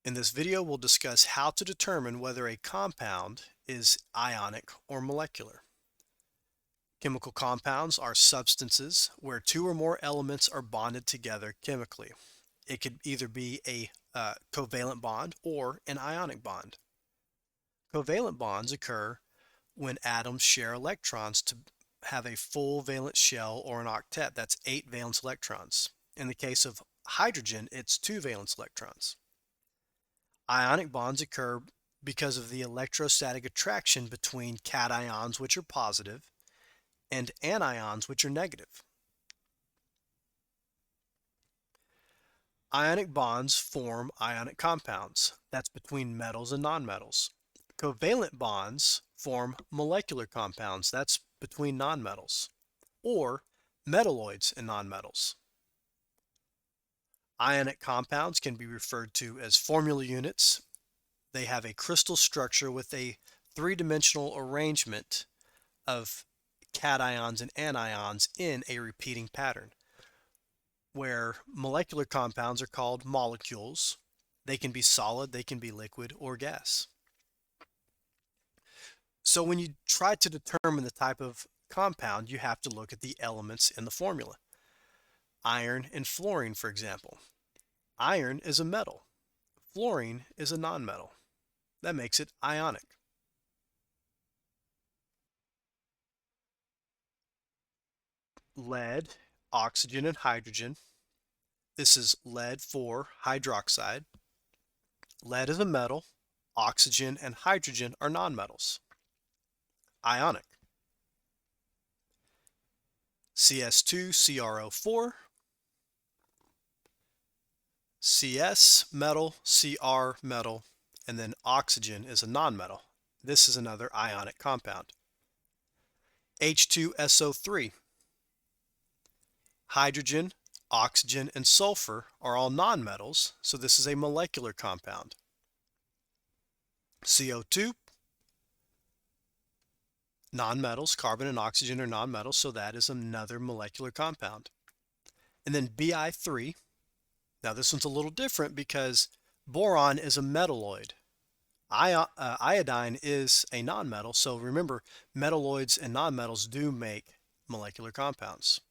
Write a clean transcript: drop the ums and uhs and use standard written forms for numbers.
In this video, we'll discuss how to determine whether a compound is ionic or molecular. Chemical compounds are substances where two or more elements are bonded together chemically. It could either be a covalent bond or an ionic bond. Covalent bonds occur when atoms share electrons to have a full valence shell or an octet. That's 8 valence electrons. In the case of hydrogen, it's 2 valence electrons. Ionic bonds occur because of the electrostatic attraction between cations, which are positive, and anions, which are negative. Ionic bonds form ionic compounds. That's between metals and nonmetals. Covalent bonds form molecular compounds. That's between nonmetals, or metalloids and nonmetals. Ionic compounds can be referred to as formula units. They have a crystal structure with a three-dimensional arrangement of cations and anions in a repeating pattern, where molecular compounds are called molecules. They can be solid, they can be liquid, or gas. So when you try to determine the type of compound, you have to look at the elements in the formula. Iron and fluorine, for example. Iron is a metal. Fluorine is a nonmetal. That makes it ionic. Lead, oxygen, and hydrogen. This is lead 4 hydroxide. Lead is a metal. Oxygen and hydrogen are nonmetals. Ionic. Cs2CrO4. Cs metal, Cr metal, and then oxygen is a nonmetal. This is another ionic compound. H2SO3. Hydrogen, oxygen, and sulfur are all nonmetals, so this is a molecular compound. CO2, nonmetals, carbon and oxygen are nonmetals, so that is another molecular compound. And then Bi3. Now this one's a little different because boron is a metalloid. Iodine is a nonmetal, so remember, metalloids and nonmetals do make molecular compounds.